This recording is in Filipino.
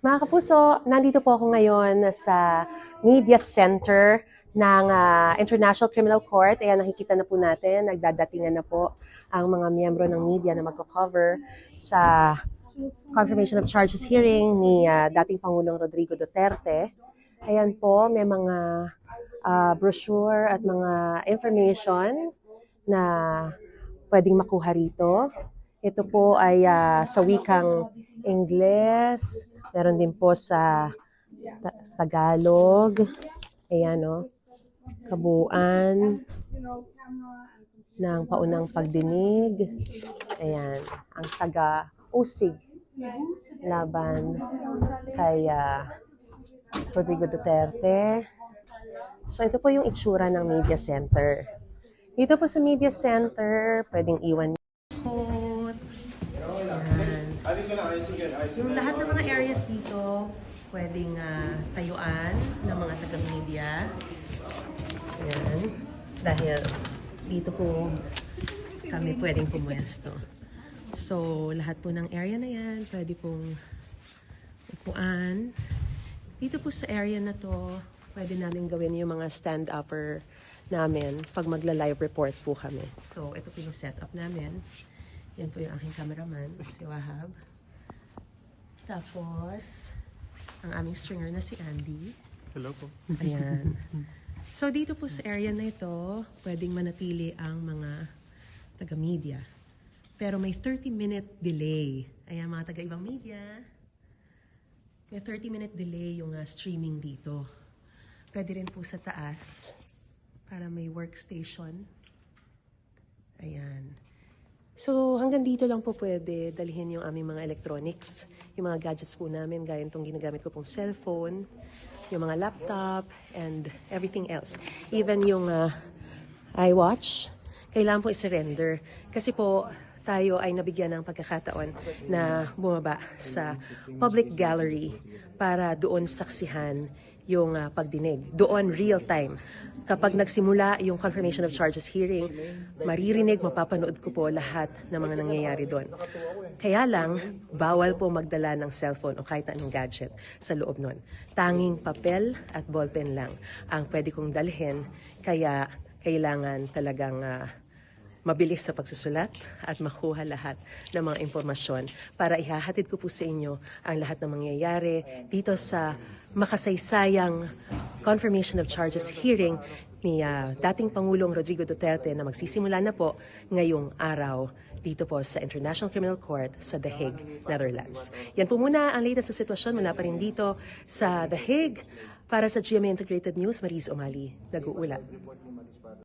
Mga kapuso, nandito po ako ngayon sa Media Center ng International Criminal Court. Ayan, nakikita na po natin, nagdadatingan na po ang mga miyembro ng media na magko-cover sa confirmation of charges hearing ni dating Pangulong Rodrigo Duterte. Ayan po, may mga brochure at mga information na pwedeng makuha rito. Ito po ay sa wikang Ingles, meron din po sa Tagalog. Ayan o, kabuuan ng paunang pagdinig. Ayan, ang taga-usig laban kay Rodrigo Duterte. So ito po yung itsura ng media center. Dito po sa media center, pwedeng iwan quote. Ayan. Yung lahat ng mga areas dito, pwedeng tayuan ng mga taga-media. Ayan. Dahil dito po kami pwedeng pumwesto. So, lahat po ng area na yan, pwede pong upuan. Dito po sa area na to, pwede namin gawin yung mga stand-upper namin pag magla-live report po kami. So, ito po yung setup namin. Yan po yung aking cameraman, si Wahab. Tapos, ang aming stringer na si Andy. Hello po. Ayan. So, dito po sa area na ito, pwedeng manatili ang mga taga-media. Pero may 30-minute delay. Ayan, mga taga-ibang media. May 30-minute delay yung streaming dito. Pwede rin po sa taas para may workstation. Ayan. So, hanggang dito lang po pwede dalhin yung aming mga electronics. Yung mga gadgets po namin, gaya itong ginagamit ko pong cellphone, yung mga laptop, and everything else. Even yung iWatch, kailangan po i-surrender. Kasi po, tayo ay nabigyan ng pagkakataon na bumaba sa public gallery para doon saksihan yung pagdinig. Doon, real time. Kapag nagsimula yung confirmation of charges hearing, maririnig, mapapanood ko po lahat ng mga nangyayari doon. Kaya lang, bawal po magdala ng cellphone o kahit anong gadget sa loob nun. Tanging papel at ballpen lang ang pwede kong dalhin, kaya kailangan talagang mabilis sa pagsusulat at makuha lahat ng mga impormasyon para ihahatid ko po sa inyo ang lahat ng mangyayari dito sa makasaysayang confirmation of charges hearing ni dating Pangulong Rodrigo Duterte na magsisimula na po ngayong araw dito po sa International Criminal Court sa The Hague, Netherlands. Yan po muna ang latest sa sitwasyon mula pa rin dito sa The Hague. Para sa GMA Integrated News, Mariz Umali, nag-uulat.